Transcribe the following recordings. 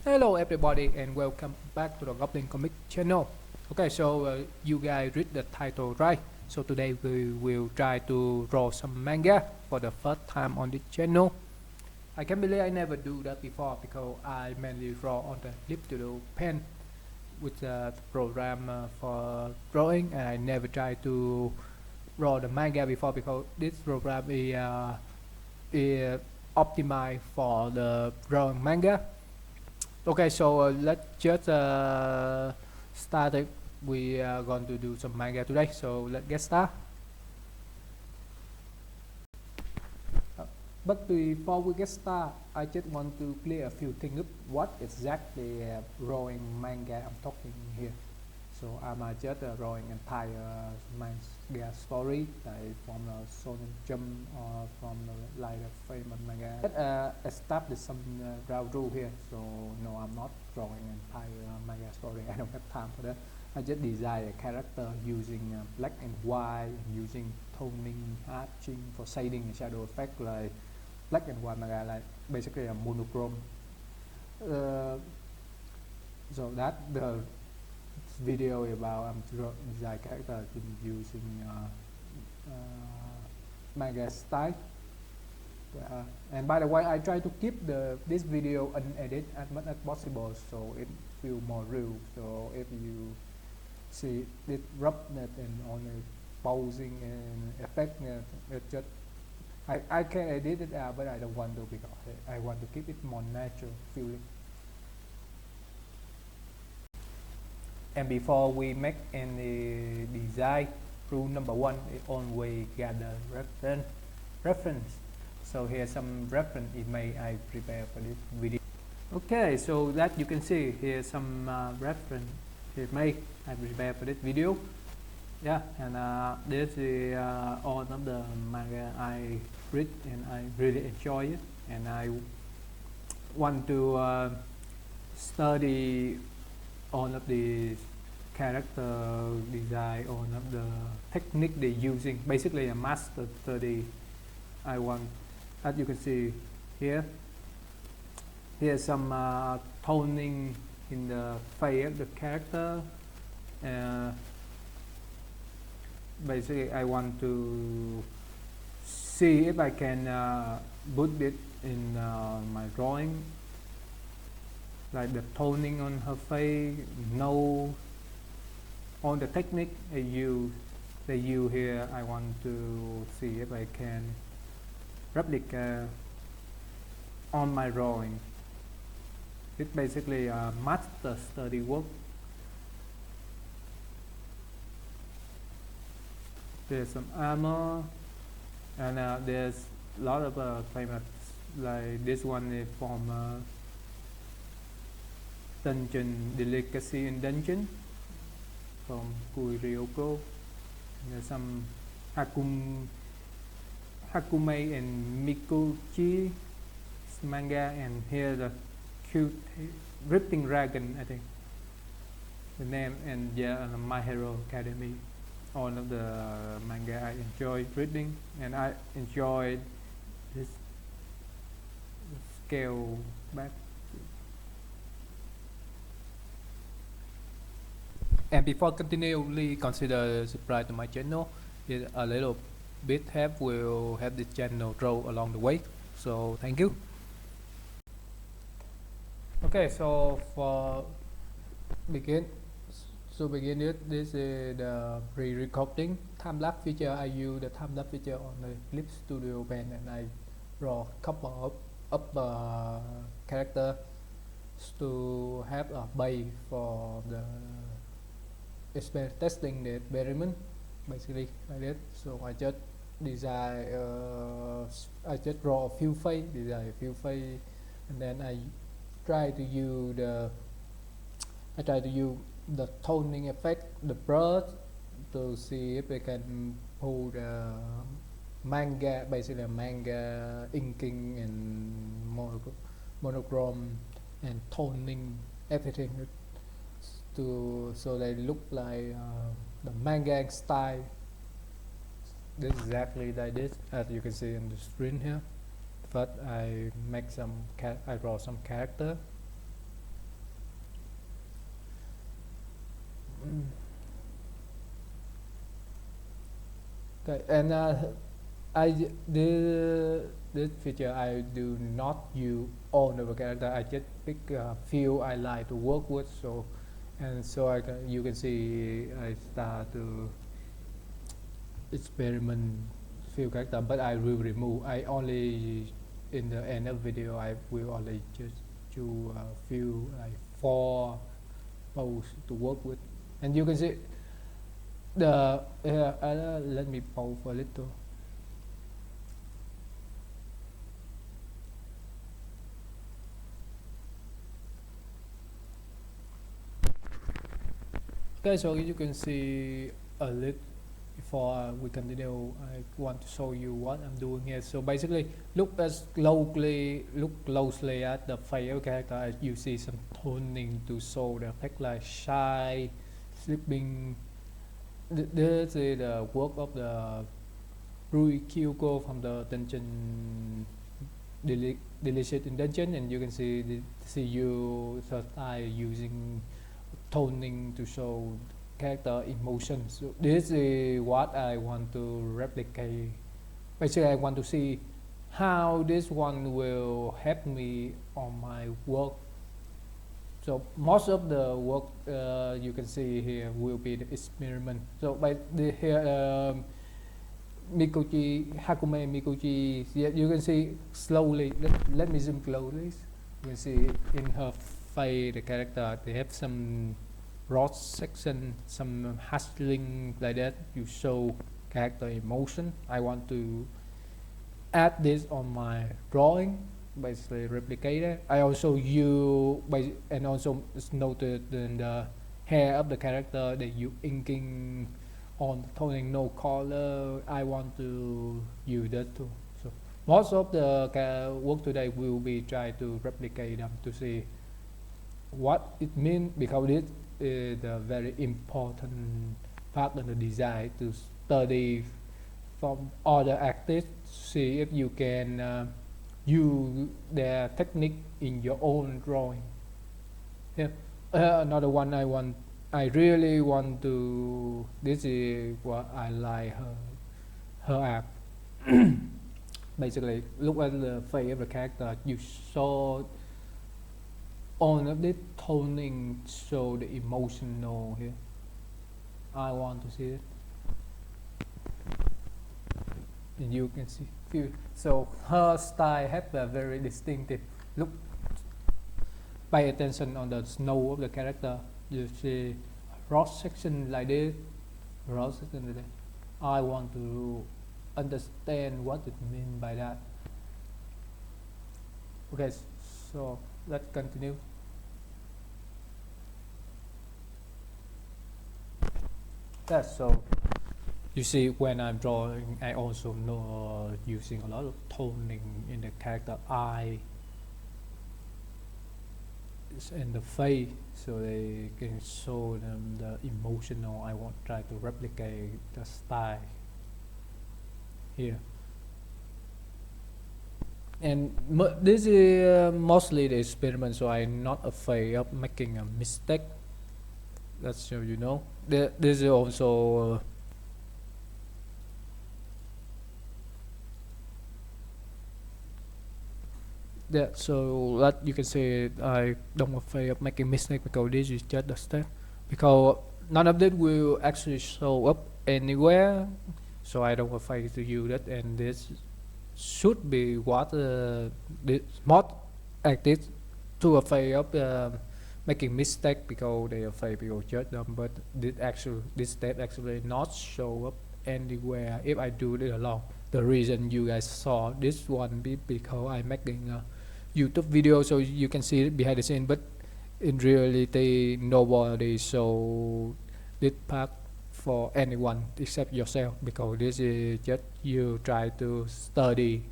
Hello everybody and welcome back to the Goblincomic channel. Okay, so you guys read the title right? So today we will try to draw some manga for the first time on this channel. I can't believe I never do that before because I mainly draw on the Lip Studio pen with the program for drawing, and I never tried to draw the manga before because this program is optimized for the drawing manga. Okay, so let's just start it. We are going to do some manga today, so let's get started. But before we get started, I just want to clear a few things up. What exactly drawing manga I'm talking here? So I'm just drawing entire manga story, like from the Shonen Jump or from the like a famous manga. Let's establish some ground rule here. So no, I'm not drawing entire manga story. I don't have time for that. I just design a character using black and white, and using toning, hatching for shading and shadow effect, like black and white manga, like basically a monochrome. So that the video about design character using manga style. And by the way, I try to keep this video unedited as much as possible, so it feel more real. So if you see this roughness and only pausing and effect, it just I can edit it out, but I don't want to because I want to keep it more natural feeling. And before we make any design, rule number one is always gather reference. So here's some reference image I prepare for this video. Okay, so that you can see here's some reference image I prepare for this video. Yeah, and this is all of the manga I read and I really enjoy it, and I want to study all of the character design, all of the technique they're using, basically a master study. I want, as you can see here, here's some toning in the face of the character. Basically I want to see if I can put it in my drawing, like the toning on her face, nose, all the technique they use here. I want to see if I can replicate on my drawing. It's basically a master study work. There's some armor, and there's a lot of famous, like this one is from Dungeon Delicacy in Dungeon from Ryoko. There's some Hakume and Mikuchi manga, and here the cute Ripping Dragon, I think the name, and yeah, My Hero Academy. All of the manga I enjoy reading, and I enjoyed this scale back. And before continually consider subscribe to my channel. A little bit help will help the channel grow along the way, so thank you. Okay, so for begin it, this is the pre-recording time-lapse feature. I use the time-lapse feature on the Clip Studio pen, and I draw a couple of characters to have a base for the testing the experiment, basically like that. So I just design, I just draw a few face, and then I try to use the toning effect, the brush, to see if I can pull the manga, basically manga inking and monochrome and toning everything so they look like the manga style. This is exactly like this, as you can see in the screen here. First I make I draw some character, Okay, and this feature I do not use all the character. I just pick a few I like to work with. So you can see I start to experiment few character, but I will remove. I only in the end of video I will only just choose a few like 4 pose to work with, and you can see the let me pause for a little. Okay, so you can see a little. Before we continue, I want to show you what I'm doing here. So basically, look closely at the facial character. You see some toning to show the effect like shy, sleeping. This is the work of the Rui Kyoko from the dungeon deleted in dungeon, and you can see you start using toning to show character emotions. So this is what I want to replicate. Basically, I want to see how this one will help me on my work. So most of the work you can see here will be the experiment. So by the here Hakume Mikochi, you can see slowly. Let me zoom closely. You can see in her face the character they have some broad section, some hustling like that. You show character emotion. I want to add this on my drawing, basically replicate it. I also use and also it's noted in the hair of the character that you inking on toning no color. I want to use that too. So most of the work today will be try to replicate them to see what it means, because it is a very important part of the design to study from other artists, see if you can use their technique in your own drawing. Yeah. Another one I really want to, this is what I like her art. Basically, look at the face of the character. You saw all of this toning show the emotional here. I want to see it, and you can see feel. So her style have a very distinctive look. Pay attention on the snow of the character. You see cross section like this, cross section like that. I want to understand what it means by that. Okay, so let's continue. That's so you see when I'm drawing I also know using a lot of toning in the character eye and the face, so they can show them the emotional. I want to try to replicate the style here. And this is mostly the experiment, so I'm not afraid of making a mistake. That's so you know. This is also that, so that you can say I don't afraid of making mistake, because this is just a step, because none of that will actually show up anywhere, so I don't afraid to use that. And this should be what the mod artists too afraid of making mistake, because they are afraid people judge them. But this step actually not show up anywhere if I do it alone. The reason you guys saw this one because I'm making a YouTube video, so you can see it behind the scene, but in reality nobody show this part for anyone except yourself, because this is just you try to study.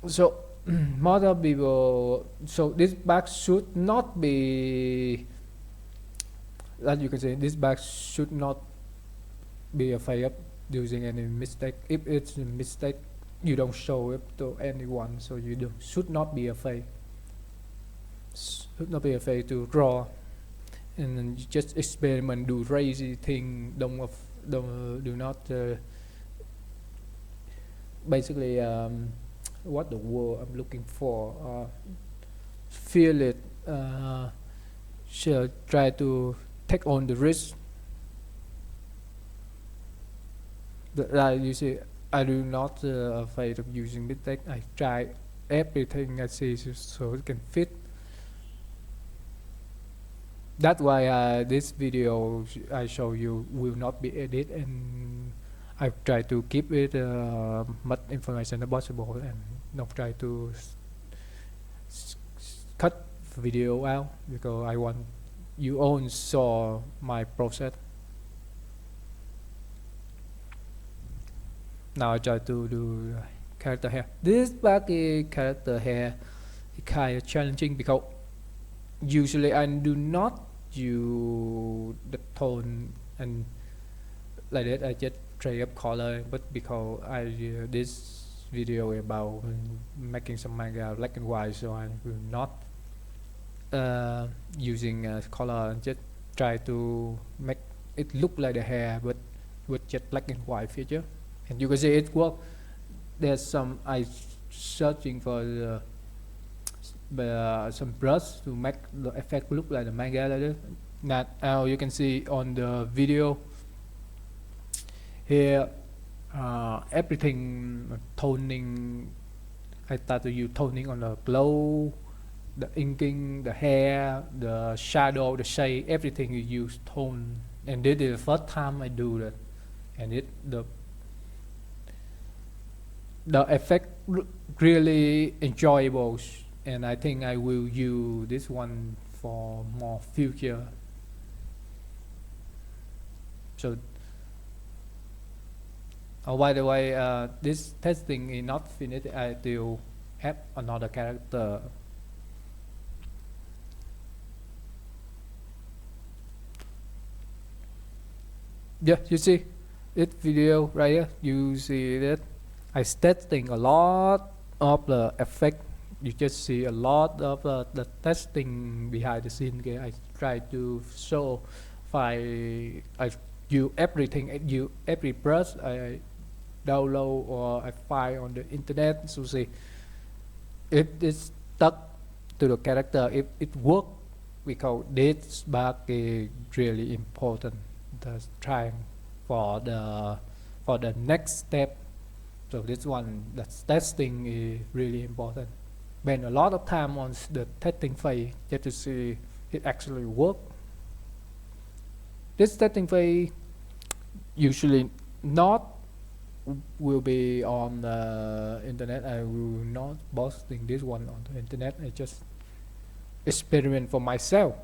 So most of people, so this bag should not be, that you can say this bag should not be afraid of using any mistake. If it's a mistake, you don't show it to anyone, so you should not be afraid to draw. and then you just experiment, do crazy thing, do not basically what the word I'm looking for, feel it, should try to take on the risk. Like you see, I do not afraid of using mistake. I try everything I see so it can fit. That's why this video I show you will not be edited, and I try to keep it much information as possible, and not try to cut video out, because I want you all saw my process. Now I try to do character hair. This baggy character hair is kind of challenging because usually I do not use the tone and like that. I just try up color, but because I this video about making some manga black and white, so I will not using color, and just try to make it look like the hair, but with just black and white feature. And you can see it work. There's some I searching for some brush to make the effect look like the manga like this. Now you can see on the video here, everything toning. I start to use toning on the glow, the inking, the hair, the shadow, the shade, everything you use tone. And this is the first time I do that, and the effect really enjoyable, and I think I will use this one for more future. So by the way, this testing is not finished. I still add another character. Yeah, you see this video right here, you see that I testing a lot of the effect. You just see a lot of the testing behind the scene. Okay, I try to show I use everything, I use every brush I download or I find on the internet. So see if it's stuck to the character, if it works, because this bug is really important. That's trying for the next step. So this one, that's testing, is really important. Spend a lot of time on the testing phase just to see it actually work. This testing phase usually not will be on the internet. I will not posting this one on the internet. I just experiment for myself,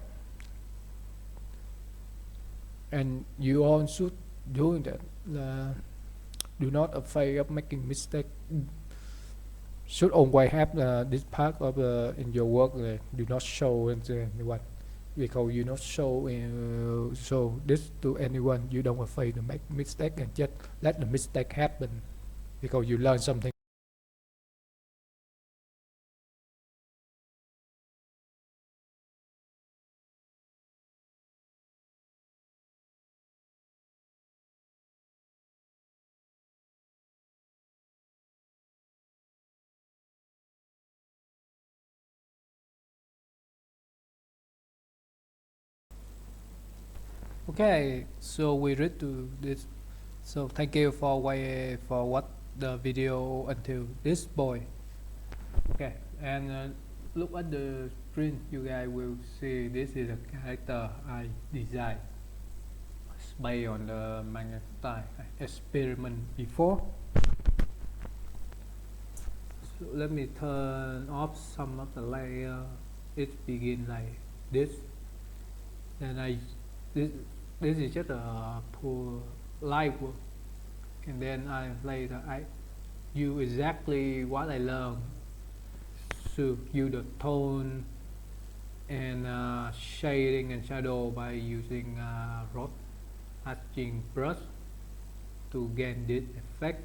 and you all should do that. Do not afraid of making mistake. Should always have this part of in your work. Do not show anyone, because you not show this to anyone. You don't afraid to make mistake, and just let the mistake happen, because you learn something. Okay, so we read to this. So thank you for what the video until this point. Okay, and look at the screen. You guys will see this is a character I designed based on the manga style I experiment before. So let me turn off some of the layer. It begin like this, and this is just a poor light work, and then later I use exactly what I learned. So use the tone and shading and shadow by using rod hatching brush to gain this effect.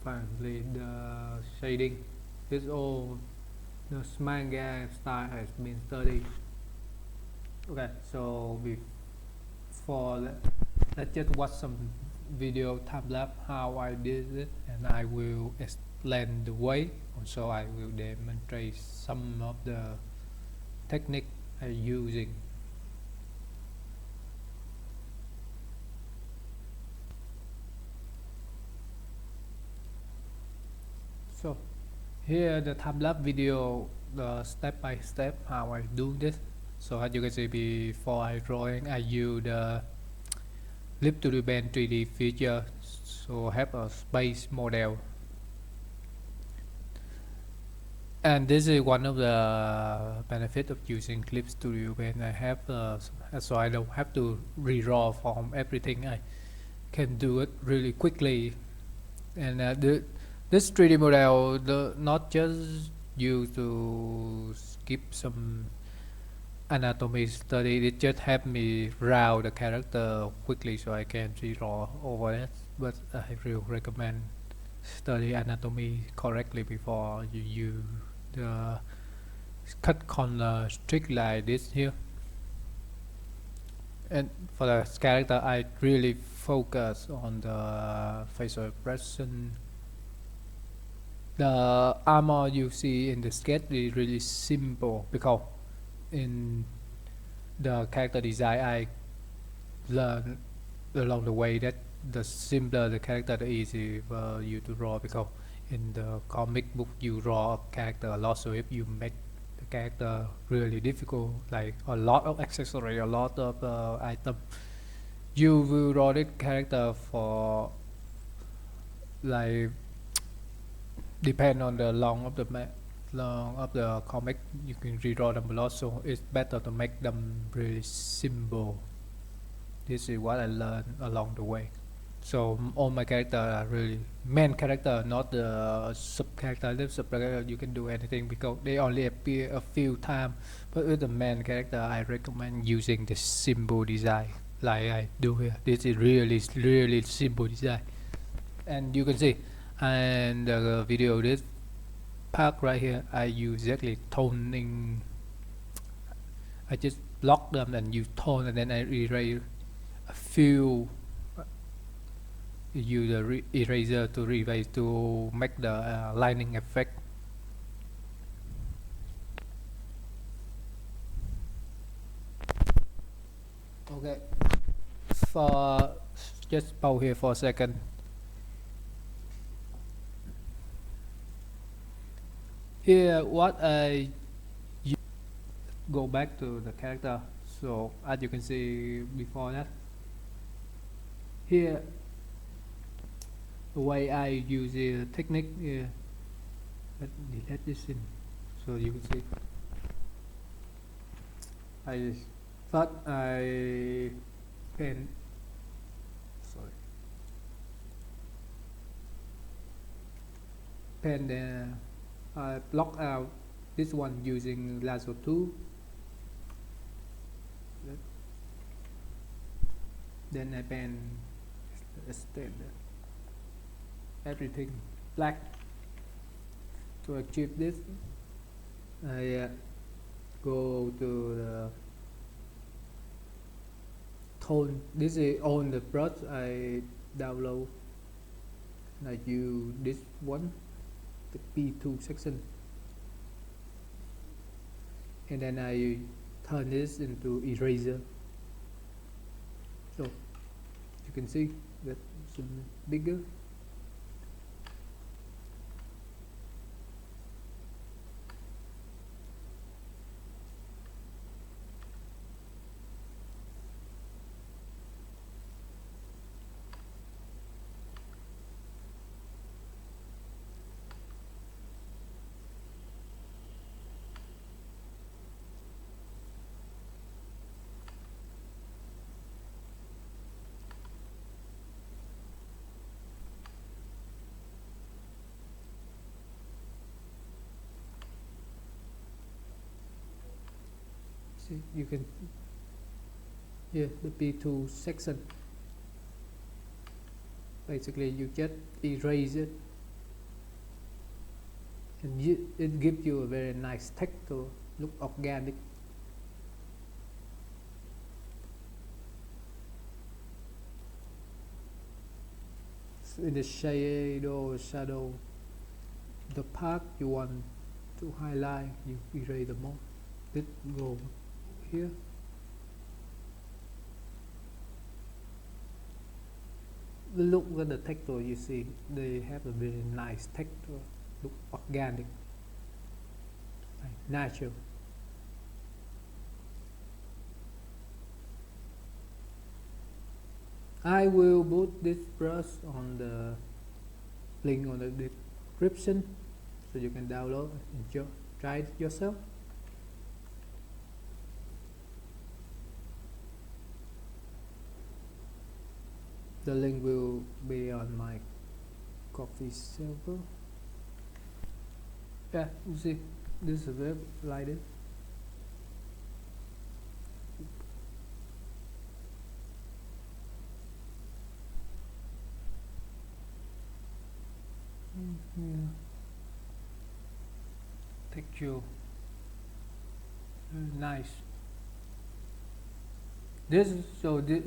Finally, the shading is all the manga style has been studied. Okay, so before let's just watch some video time lapse how I did it, and I will explain the way. Also, I will demonstrate some of the technique I using. So here the time lapse video, the step by step how I do this. So as you can see, before I drawing, I use the Flip to the band 3D feature, so have a space model, and this is one of the benefits of using Clip Studio Band. I have so I don't have to redraw from everything. I can do it really quickly, and this 3D model not just used to skip some anatomy study, it just helped me route the character quickly so I can redraw over it. But I will recommend study anatomy correctly before you use the cut corner trick like this here. And for the character, I really focus on the facial expression. The armor you see in the sketch is really simple because in the character design I learned along the way that the simpler the character, the easier for you to draw, because in the comic book you draw a character a lot, so if you make the character really difficult, like a lot of accessory, a lot of item, you will draw this character for like depend on the long of the long of the comic, you can redraw them a lot, so it's better to make them really simple. This is what I learned along the way. So all my characters are really main character, not the sub character. The sub character you can do anything because they only appear a few times, but with the main character I recommend using the simple design like I do here. This is really simple design, and you can see and the video this part right here I use exactly toning. I just block them and use tone, and then I erase a few, use the eraser to erase to make the lining effect. Okay, for just pause here for a second. Here what I go back to the character. So as you can see before that, here the way I use the technique here, let's delete this in so you can see. I first I paint, sorry, paint the block out this one using lasso tool. Then I paint everything black. To achieve this, I go to the tone. This is on the brush I download. I use this one, the P2 section, and then I turn this into eraser. So you can see that it's bigger. See, you can here the P2 section. Basically you just erase it, and it gives you a very nice texture, look organic. in the shadow, the part you want to highlight, you erase the most. Let's go here. Look at the texture, you see they have a very nice texture, look organic, natural. I will put this brush on the link on the description so you can download and try it yourself. The link will be on my coffee server. Yeah, you see, this is a web like this. Yeah. Texture, very nice. This is so this.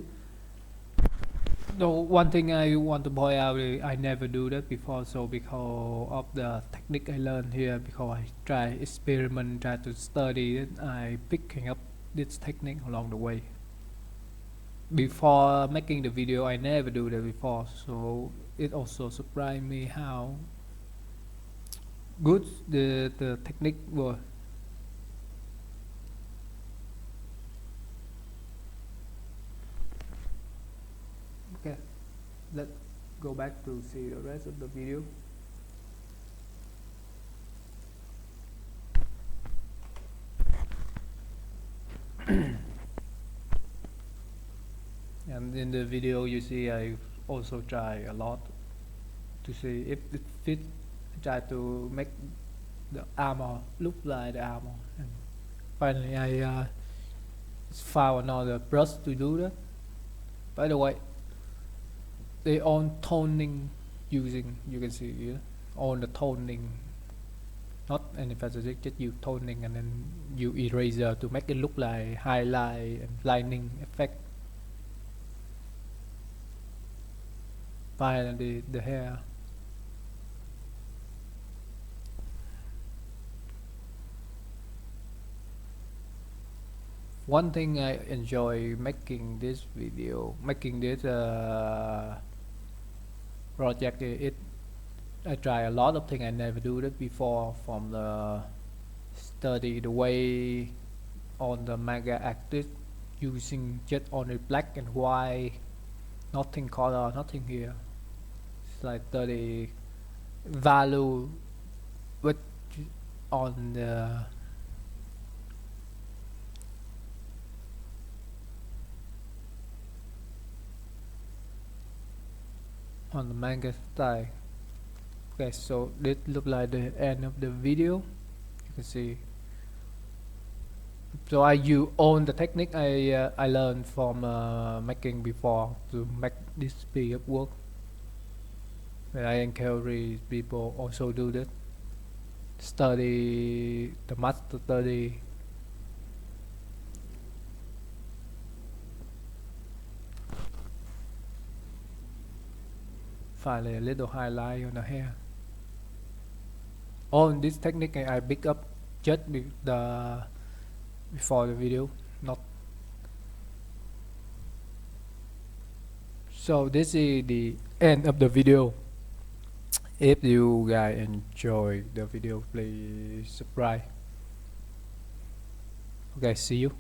The one thing I want to point out is I never do that before, so because of the technique I learned here, because I try experiment, try to study it, I picking up this technique along the way. Before making the video I never do that before, so it also surprised me how good the technique was. Okay, let's go back to see the rest of the video. And in the video you see I also try a lot to see if it fits. Try to make the armor look like the armor, and finally I found another brush to do that. By the way, they own toning using, you can see here, on the toning, not any facet, just use toning and then you eraser to make it look like highlight and lining effect. Finally the hair. One thing I enjoy making this video, making this project, I try a lot of things I never do that before, from the study the way on the manga artist using just only black and white, nothing color, nothing here. It's like study value with on the manga style. Okay, so this look like the end of the video. You can see. So I use all the technique I learned from making before to make this piece of work. And I encourage people also do that. Study the master study. Finally a little highlight on the hair. All this technique I pick up just before the video, not. So this is the end of the video. If you guys enjoy the video, please subscribe. Okay, see you.